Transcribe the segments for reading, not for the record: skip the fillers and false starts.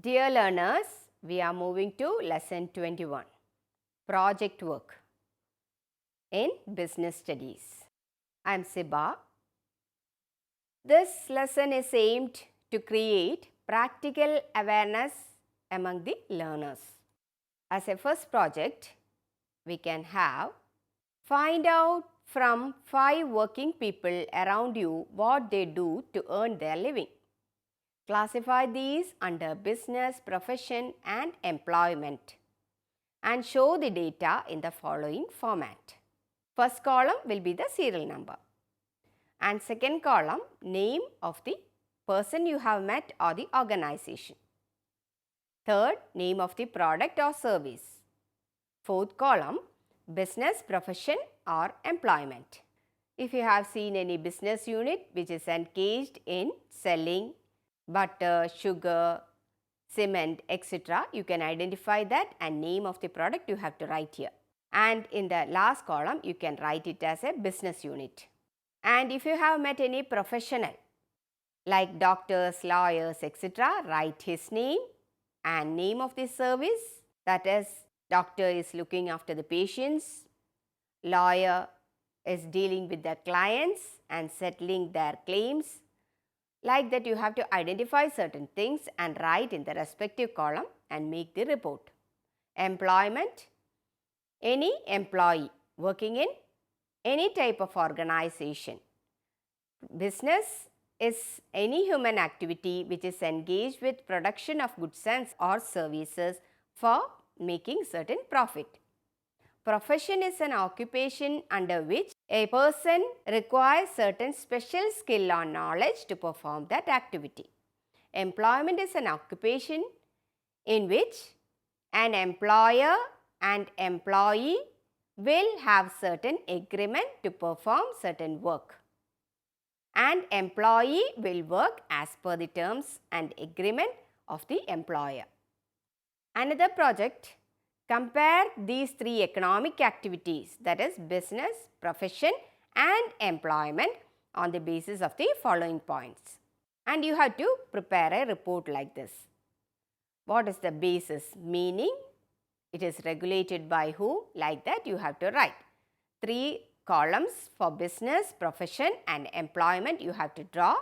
Dear learners, we are moving to lesson 21, project work in business studies. I am Siba. This lesson is aimed to create practical awareness among the learners. As a first project, we can have find out from 5 working people around you what they do to earn their living. Classify these under business, profession and employment and show the data in the following format. First column will be the serial number and second column name of the person you have met or the organization. Third, name of the product or service. Fourth column, business, profession or employment. If you have seen any business unit which is engaged in selling butter, sugar, cement, etc., you can identify that and name of the product you have to write here. And in the last column, you can write it as a business unit. And if you have met any professional like doctors, lawyers, etc., write his name and name of the service. That is, doctor is looking after the patients, lawyer is dealing with the clients and settling their claims. Like that, you have to identify certain things and write in the respective column and make the report. Employment, any employee working in any type of organization. Business is any human activity which is engaged with production of goods or services for making certain profit. Profession is an occupation under which a person requires certain special skill or knowledge to perform that activity. Employment is an occupation in which an employer and employee will have certain agreement to perform certain work. And employee will work as per the terms and agreement of the employer. Another project, compare these 3 economic activities, that is business, profession and employment on the basis of the following points. And you have to prepare a report like this. What is the basis? Meaning, it is regulated by who? Like that you have to write. 3 columns for business, profession and employment you have to draw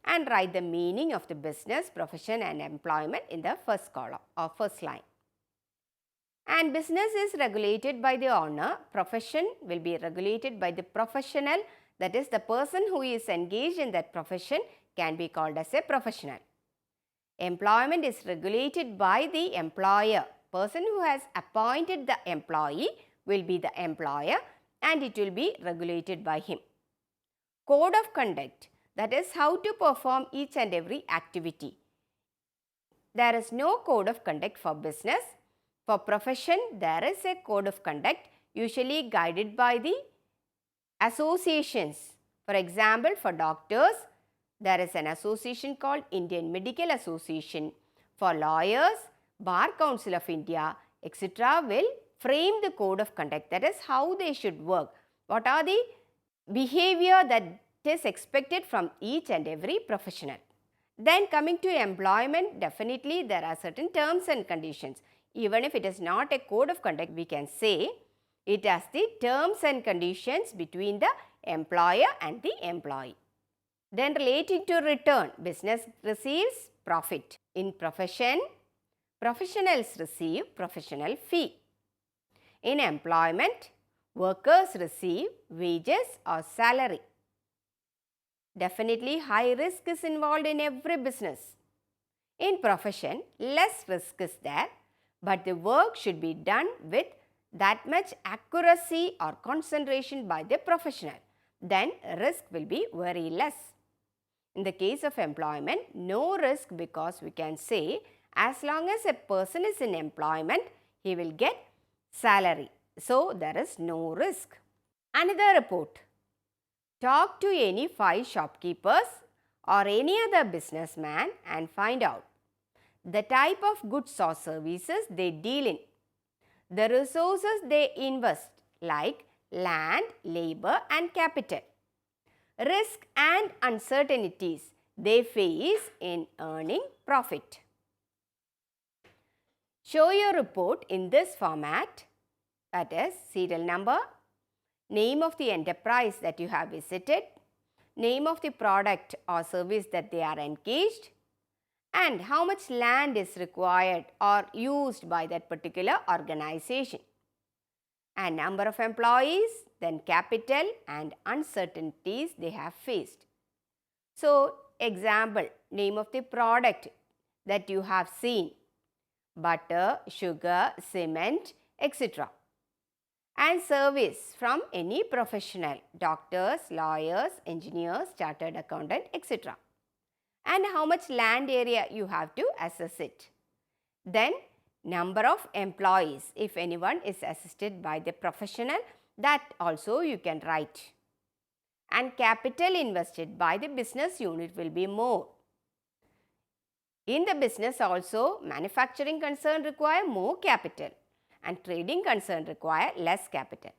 and write the meaning of the business, profession and employment in the first column or first line. And business is regulated by the owner, profession will be regulated by the professional, that is the person who is engaged in that profession can be called as a professional. Employment is regulated by the employer, person who has appointed the employee will be the employer and it will be regulated by him. Code of conduct, that is how to perform each and every activity. There is no code of conduct for business. For profession, there is a code of conduct usually guided by the associations. For example, for doctors, there is an association called Indian Medical Association. For lawyers, Bar Council of India, etc. will frame the code of conduct, that is how they should work. What are the behavior that is expected from each and every professional. Then coming to employment, definitely there are certain terms and conditions. Even if it is not a code of conduct, we can say it has the terms and conditions between the employer and the employee. Then relating to return, business receives profit. In profession, professionals receive professional fee. In employment, workers receive wages or salary. Definitely high risk is involved in every business. In profession, less risk is there, but the work should be done with that much accuracy or concentration by the professional. Then risk will be very less. In the case of employment, no risk because we can say as long as a person is in employment, he will get salary. So, there is no risk. Another report. Talk to any 5 shopkeepers or any other businessman and find out the type of goods or services they deal in, the resources they invest like land, labor and capital, risk and uncertainties they face in earning profit. Show your report in this format, that is serial number, name of the enterprise that you have visited, name of the product or service that they are engaged, and how much land is required or used by that particular organization, and number of employees, then capital and uncertainties they have faced. So, example, name of the product that you have seen, butter, sugar, cement, etc. And service from any professional, doctors, lawyers, engineers, chartered accountant, etc. And how much land area you have to assess it. Then number of employees, if anyone is assisted by the professional, that also you can write. And capital invested by the business unit will be more. In the business also, manufacturing concern require more capital and trading concern require less capital.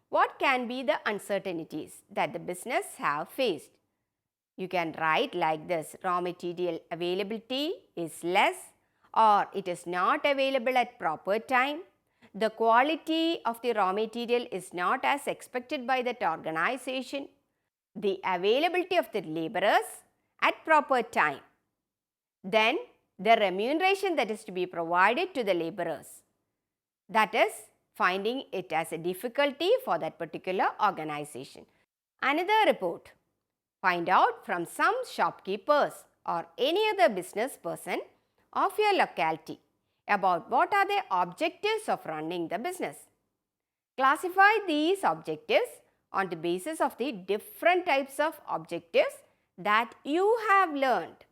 What can be the uncertainties that the business have faced? You can write like this: raw material availability is less, or it is not available at proper time. The quality of the raw material is not as expected by that organization. The availability of the laborers at proper time. Then the remuneration that is to be provided to the laborers. That is finding it as a difficulty for that particular organization. Another report. Find out from some shopkeepers or any other business person of your locality about what are the objectives of running the business. Classify these objectives on the basis of the different types of objectives that you have learned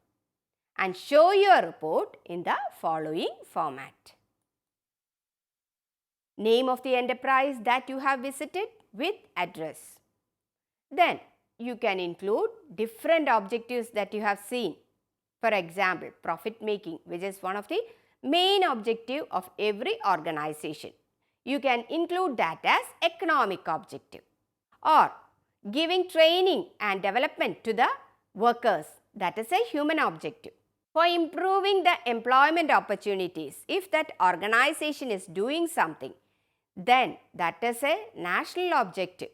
and show your report in the following format. Name of the enterprise that you have visited with address. Then you can include different objectives that you have seen. For example, profit making, which is one of the main objective of every organization. You can include that as economic objective. Or giving training and development to the workers, that is a human objective. For improving the employment opportunities, if that organization is doing something, then that is a national objective.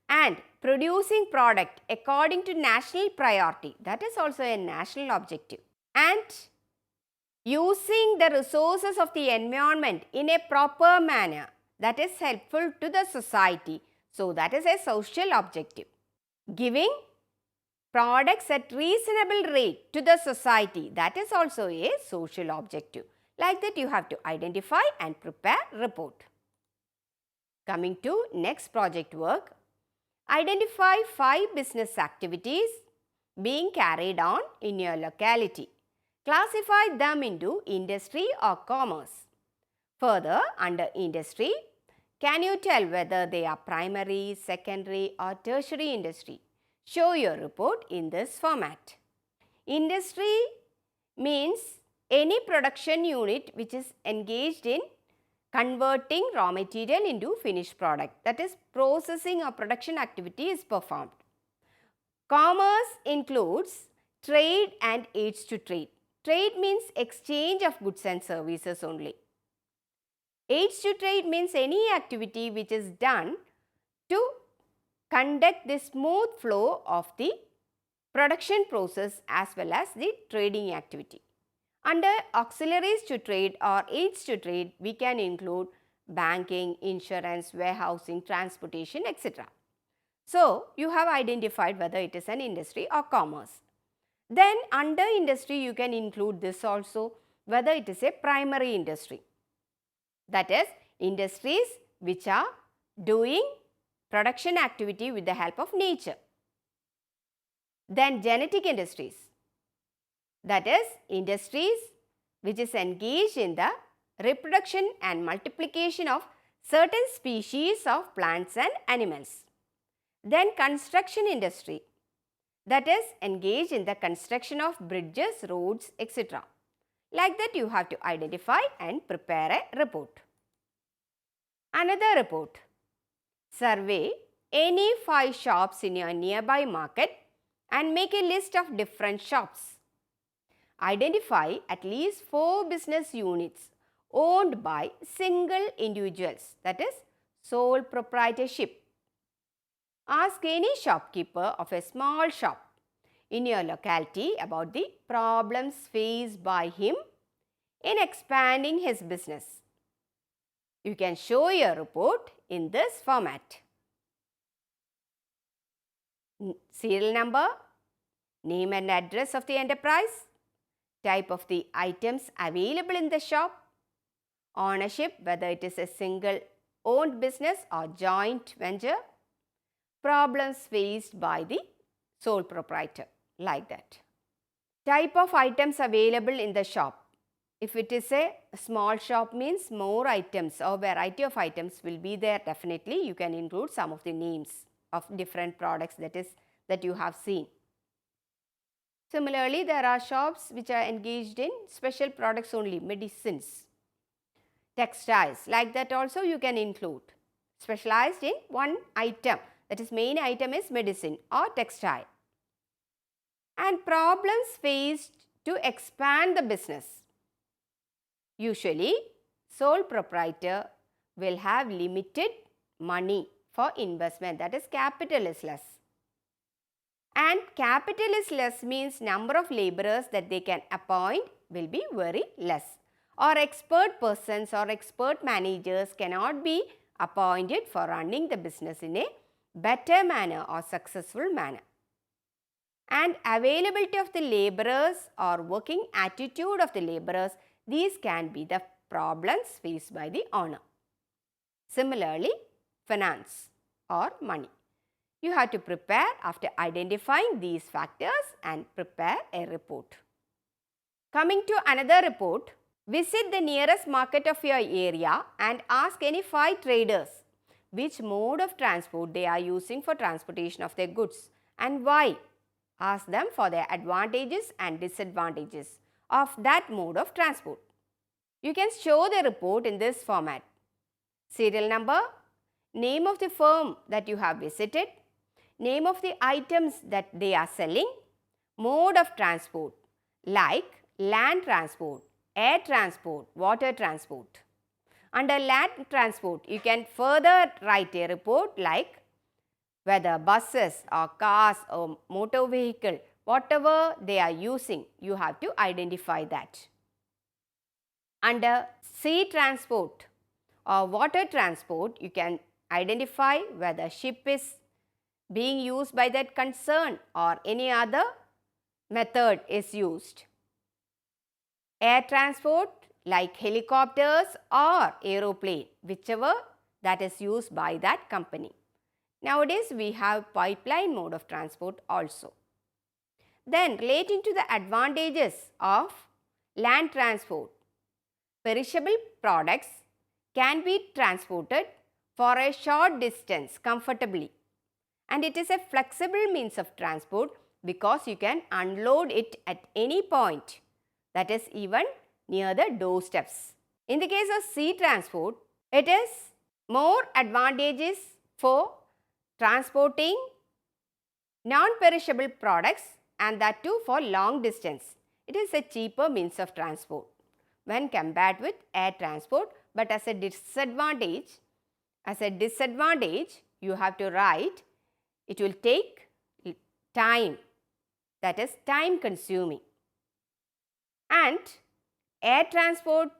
And producing product according to national priority, that is also a national objective. And using the resources of the environment in a proper manner, that is helpful to the society. So that is a social objective. Giving products at reasonable rate to the society, that is also a social objective. Like that you have to identify and prepare report. Coming to next project work. Identify 5 business activities being carried on in your locality. Classify them into industry or commerce. Further, under industry, can you tell whether they are primary, secondary or tertiary industry? Show your report in this format. Industry means any production unit which is engaged in converting raw material into finished product, that is processing or production activity is performed. Commerce includes trade and aids to trade. Trade means exchange of goods and services only. Aids to trade means any activity which is done to conduct the smooth flow of the production process as well as the trading activity. Under auxiliaries to trade or aids to trade, we can include banking, insurance, warehousing, transportation, etc. So, you have identified whether it is an industry or commerce. Then under industry, you can include this also, whether it is a primary industry. That is, industries which are doing production activity with the help of nature. Then genetic industries. That is, industries which is engaged in the reproduction and multiplication of certain species of plants and animals. Then construction industry, that is engaged in the construction of bridges, roads, etc. Like that you have to identify and prepare a report. Another report. Survey any 5 shops in your nearby market and make a list of different shops. Identify at least 4 business units owned by single individuals, that is sole proprietorship. Ask any shopkeeper of a small shop in your locality about the problems faced by him in expanding his business. You can show your report in this format. Serial number, name and address of the enterprise, type of the items available in the shop, ownership, whether it is a single owned business or joint venture, problems faced by the sole proprietor, like that. Type of items available in the shop. If it is a small shop, means more items or variety of items will be there definitely. You can include some of the names of different products that you have seen. Similarly, there are shops which are engaged in special products only, medicines, textiles, like that also you can include. Specialized in one item, that is main item is medicine or textile. And problems faced to expand the business. Usually, sole proprietor will have limited money for investment, that is capital is less. And capital is less means number of laborers that they can appoint will be very less. Or expert persons or expert managers cannot be appointed for running the business in a better manner or successful manner. And availability of the laborers or working attitude of the laborers, these can be the problems faced by the owner. Similarly, finance or money. You have to prepare after identifying these factors and prepare a report. Coming to another report, visit the nearest market of your area and ask any 5 traders which mode of transport they are using for transportation of their goods and why. Ask them for their advantages and disadvantages of that mode of transport. You can show the report in this format. Serial number, name of the firm that you have visited, name of the items that they are selling, mode of transport like land transport, air transport, water transport. Under land transport, you can further write a report like whether buses or cars or motor vehicle, whatever they are using, you have to identify that. Under sea transport or water transport, you can identify whether ship is being used by that concern or any other method is used. Air transport like helicopters or aeroplane, whichever that is used by that company. Nowadays, we have pipeline mode of transport also. Then, relating to the advantages of land transport, perishable products can be transported for a short distance comfortably, and it is a flexible means of transport because you can unload it at any point, that is even near the doorsteps. In the case of sea transport, it is more advantageous for transporting non-perishable products and that too for long distance. It is a cheaper means of transport when compared with air transport, but as a disadvantage you have to write it will take time, that is time consuming. And air transport,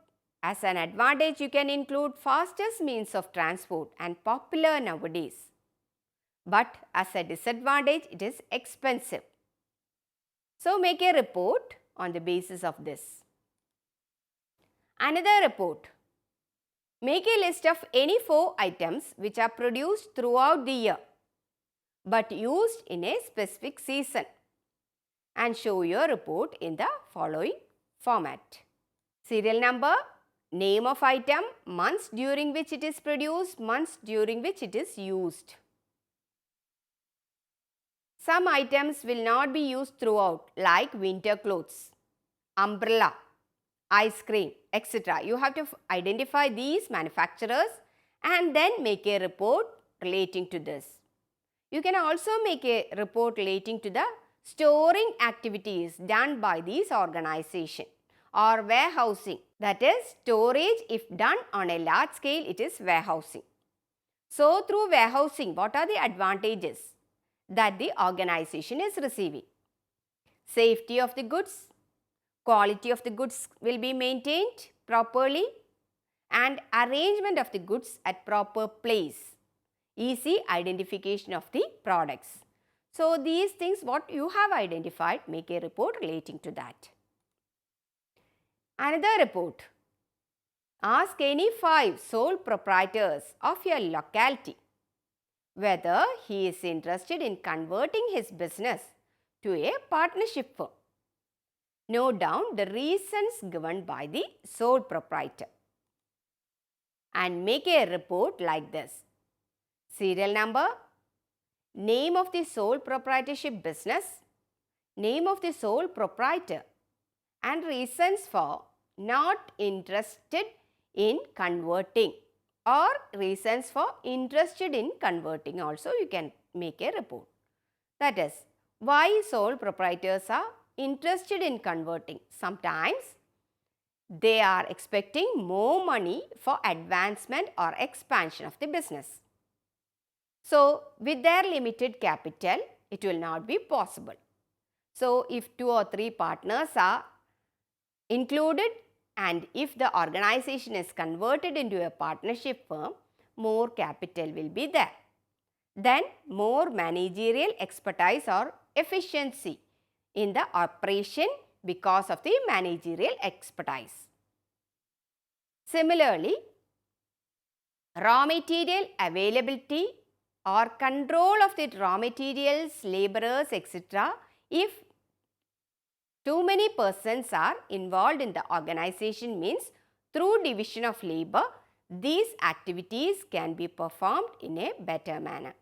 as an advantage you can include fastest means of transport and popular nowadays. But as a disadvantage, it is expensive. So, make a report on the basis of this. Another report. Make a list of any 4 items which are produced throughout the year but used in a specific season and show your report in the following format. Serial number, name of item, months during which it is produced, months during which it is used. Some items will not be used throughout, like winter clothes, umbrella, ice cream, etc. You have to identify these manufacturers and then make a report relating to this. You can also make a report relating to the storing activities done by these organizations or warehousing. That is, storage if done on a large scale, it is warehousing. So, through warehousing, what are the advantages that the organization is receiving? Safety of the goods, quality of the goods will be maintained properly, and arrangement of the goods at proper place, easy identification of the products. So, these things what you have identified, make a report relating to that. Another report. Ask any 5 sole proprietors of your locality whether he is interested in converting his business to a partnership firm. Note down the reasons given by the sole proprietor and make a report like this. Serial number, name of the sole proprietorship business, name of the sole proprietor, and reasons for not interested in converting, or reasons for interested in converting also you can make a report. That is, why sole proprietors are interested in converting. Sometimes they are expecting more money for advancement or expansion of the business. So, with their limited capital, it will not be possible. So, if 2 or 3 partners are included and if the organization is converted into a partnership firm, more capital will be there. Then, more managerial expertise or efficiency in the operation because of the managerial expertise. Similarly, raw material availability or control of the raw materials, laborers, etc. If too many persons are involved in the organization means through division of labor, these activities can be performed in a better manner.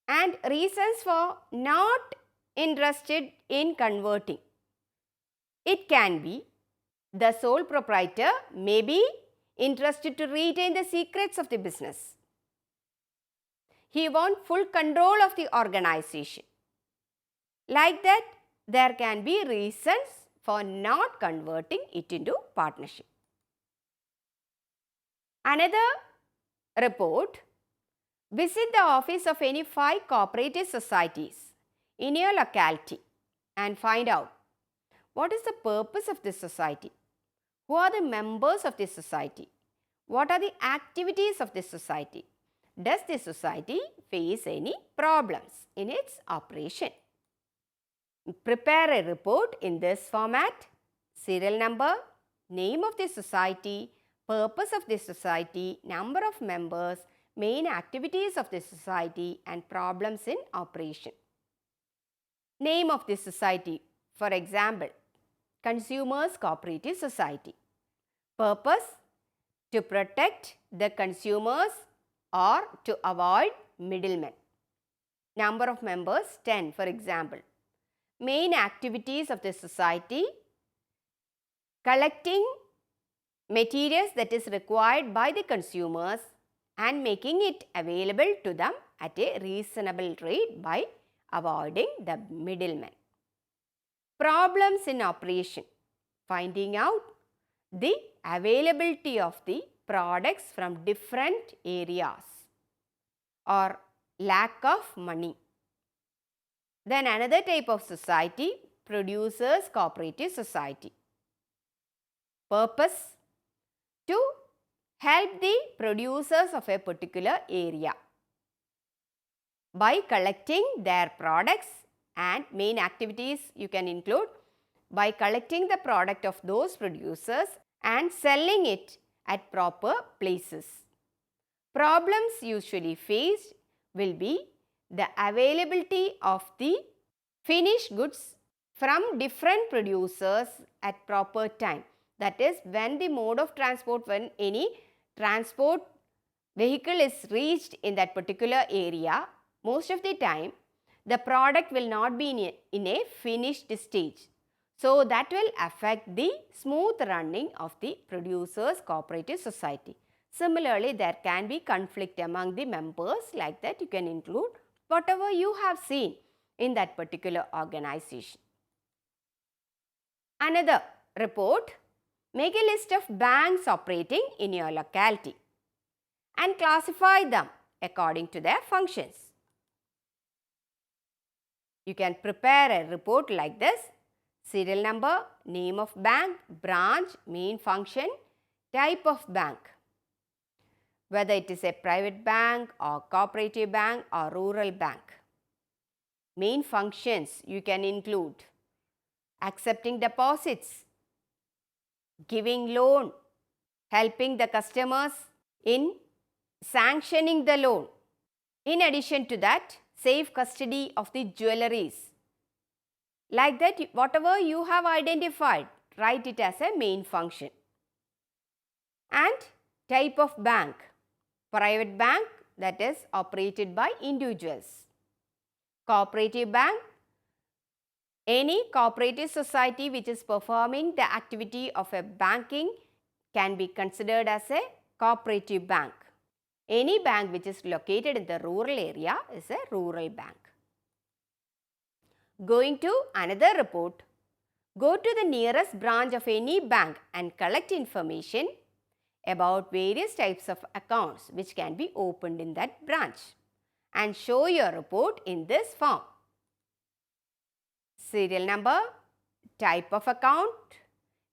And reasons for not interested in converting. It can be the sole proprietor may be interested to retain the secrets of the business. He wants full control of the organization. Like that, there can be reasons for not converting it into partnership. Another report, visit the office of any 5 cooperative societies in your locality and find out what is the purpose of this society, who are the members of this society, what are the activities of this society, does the society face any problems in its operation. Prepare a report in this format: serial number, name of the society, purpose of the society, number of members, main activities of the society, and problems in operation. Name of the society, for example, Consumers Cooperative Society. Purpose: to protect the consumers or to avoid middlemen. Number of members 10, for example. Main activities of the society: collecting materials that is required by the consumers and making it available to them at a reasonable rate by avoiding the middlemen. Problems in operation: finding out the availability of the products from different areas or lack of money. Then another type of society, Producers Cooperative Society. Purpose: to help the producers of a particular area by collecting their products, and main activities you can include by collecting the product of those producers and selling it at proper places. Problems usually faced will be the availability of the finished goods from different producers at proper time. That is, when the mode of transport, when any transport vehicle is reached in that particular area, most of the time the product will not be in a finished stage. So, that will affect the smooth running of the Producers Cooperative Society. Similarly, there can be conflict among the members. Like that, you can include whatever you have seen. in that particular organization. Another report, make a list of banks operating in your locality and classify them according to their functions. You can prepare a report like this: serial number, name of bank, branch, main function, type of bank, whether it is a private bank or cooperative bank or rural bank. Main functions you can include accepting deposits, giving loan, helping the customers in sanctioning the loan. In addition to that, safe custody of the jewelries. Like that, whatever you have identified, write it as a main function. And type of bank, private bank, that is operated by individuals. Cooperative bank, any cooperative society which is performing the activity of a banking can be considered as a cooperative bank. Any bank which is located in the rural area is a rural bank. Going to another report, go to the nearest branch of any bank and collect information about various types of accounts which can be opened in that branch and show your report in this form: serial number, type of account,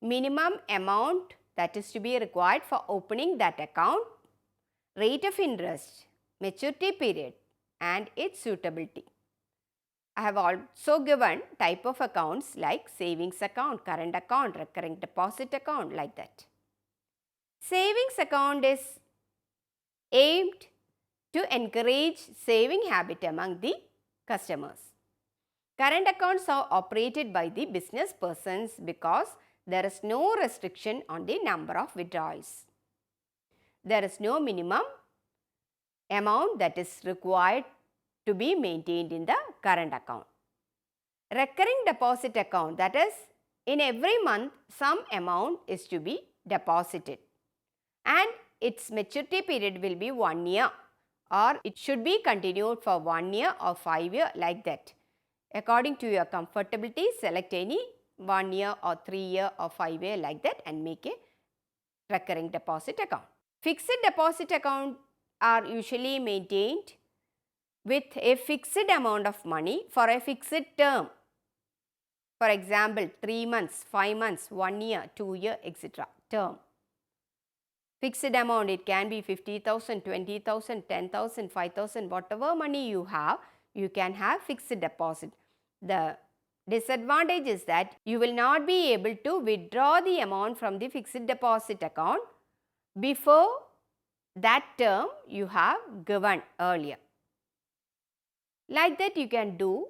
minimum amount that is to be required for opening that account, rate of interest, maturity period and its suitability. I have also given type of accounts like savings account, current account, recurring deposit account, like that. Savings account is aimed to encourage saving habit among the customers. Current accounts are operated by the business persons because there is no restriction on the number of withdrawals. There is no minimum amount that is required to be maintained in the current account. Recurring deposit account, that is, in every month some amount is to be deposited and its maturity period will be 1 year, or it should be continued for 1 year or 5 years, like that. According to your comfortability, select any 1 year or 3 year or 5 year, like that, and make a recurring deposit account. Fixed deposit account are usually maintained with a fixed amount of money for a fixed term. For example, 3 months, 5 months, 1 year, 2 year, etc. term. Fixed amount, it can be 50,000, 20,000, 10,000, 5,000, whatever money you have, you can have fixed deposit. The disadvantage is that you will not be able to withdraw the amount from the fixed deposit account before that term you have given earlier. Like that, you can do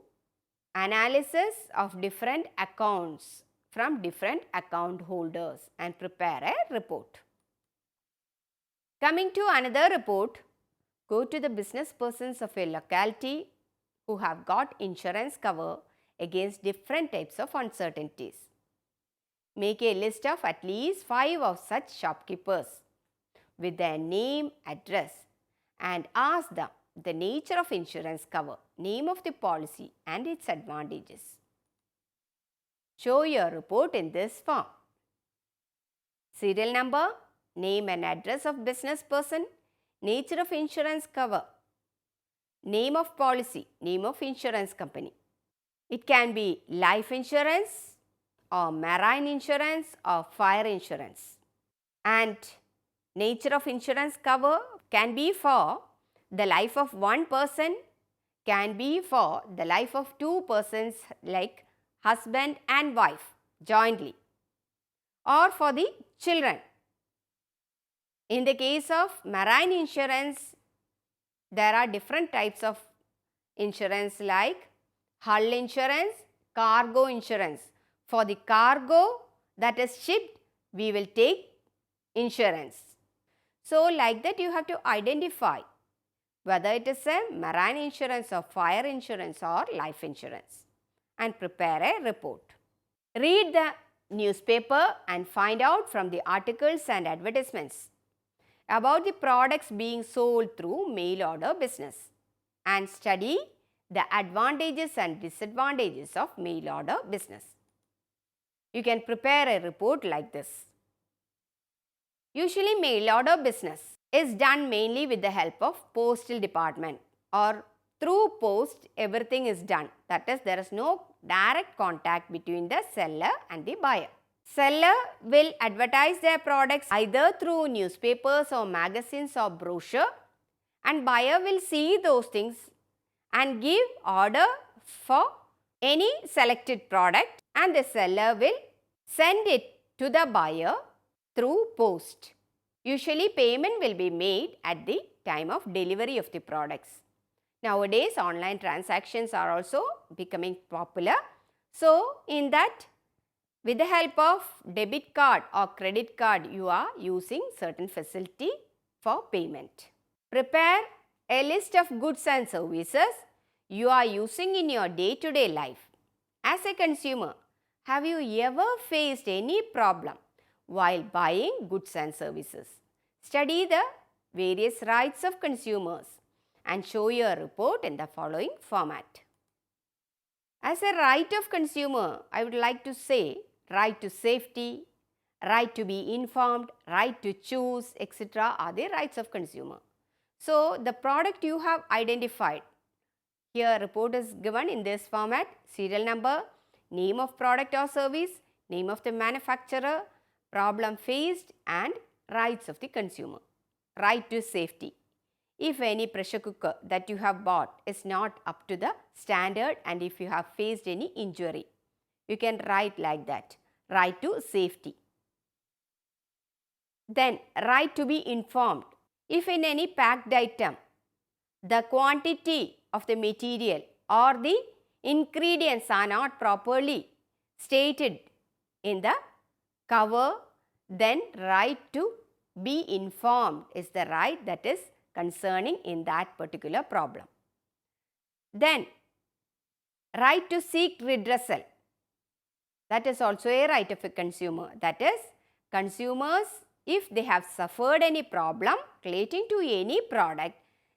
analysis of different accounts from different account holders and prepare a report. Coming to another report, go to the business persons of a locality who have got insurance cover against different types of uncertainties. Make a list of at least 5 of such shopkeepers with their name, address, and ask them the nature of insurance cover, name of the policy and its advantages. Show your report in this form: serial number, name and address of business person, nature of insurance cover, name of policy, name of insurance company. It can be life insurance or marine insurance or fire insurance. And nature of insurance cover can be for the life of one person, can be for the life of 2 persons like husband and wife jointly, or for the children. In the case of marine insurance, there are different types of insurance like hull insurance, cargo insurance. For the cargo that is shipped, we will take insurance. So, like that, you have to identify whether it is a marine insurance or fire insurance or life insurance and prepare a report. Read the newspaper and find out from the articles and advertisements about the products being sold through mail order business and study the advantages and disadvantages of mail order business. You can prepare a report like this. Usually mail order business is done mainly with the help of postal department, or through post everything is done. That is, there is no direct contact between the seller and the buyer. Seller will advertise their products either through newspapers or magazines or brochure, and buyer will see those things and give order for any selected product, and the seller will send it to the buyer through post. Usually payment will be made at the time of delivery of the products. Nowadays online transactions are also becoming popular. So in that, with the help of debit card or credit card, you are using certain facility for payment. Prepare a list of goods and services you are using in your day-to-day life. As a consumer, have you ever faced any problem while buying goods and services? Study the various rights of consumers and show your report in the following format. As a right of consumer, I would like to say right to safety, right to be informed, right to choose, etc. are the rights of consumer. So, the product you have identified, here report is given in this format: serial number, name of product or service, name of the manufacturer, problem faced, and rights of the consumer. Right to safety. If any pressure cooker that you have bought is not up to the standard and if you have faced any injury, you can write like that: right to safety. Then right to be informed. If in any packed item, the quantity of the material or the ingredients are not properly stated in the cover, then right to be informed is the right that is concerning in that particular problem. Then right to seek redressal. That is also a right of a consumer. That is, consumers, if they have suffered any problem relating to any product,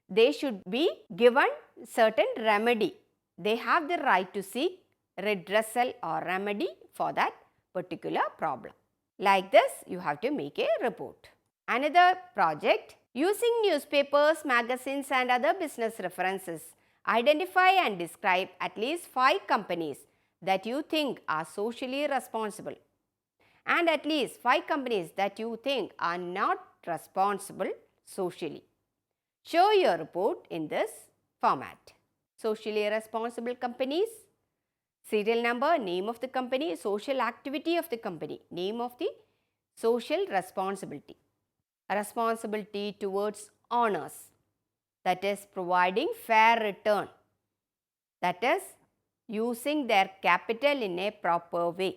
they should be given certain remedy. They have the right to seek redressal or remedy for that particular problem. Like this, you have to make a report. Another project: using newspapers, magazines and other business references, identify and describe at least 5 companies that you think are socially responsible and at least 5 companies that you think are not responsible socially. Show your report in this format. Socially responsible companies: serial number, name of the company, social activity of the company, name of the social responsibility. Responsibility towards owners, that is providing fair return, that is using their capital in a proper way,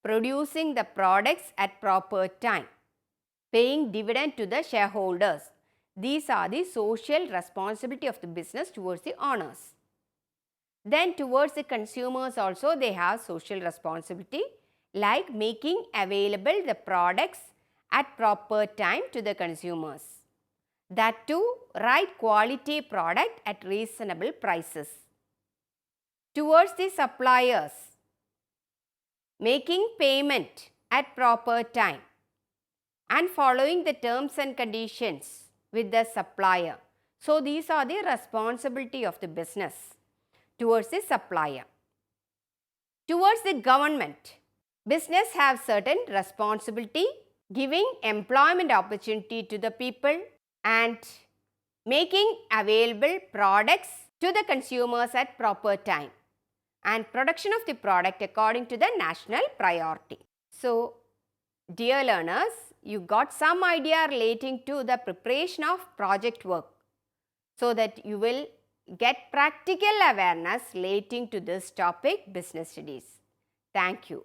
producing the products at proper time, paying dividend to the shareholders. These are the social responsibility of the business towards the owners. Then towards the consumers also they have social responsibility, like making available the products at proper time to the consumers. That too, right quality product at reasonable prices. Towards the suppliers, making payment at proper time and following the terms and conditions with the supplier. So these are the responsibility of the business towards the supplier. Towards the government, business have certain responsibility, giving employment opportunity to the people and making available products to the consumers at proper time and production of the product according to the national priority. So, dear learners, you got some idea relating to the preparation of project work so that you will get practical awareness relating to this topic, business studies. Thank you.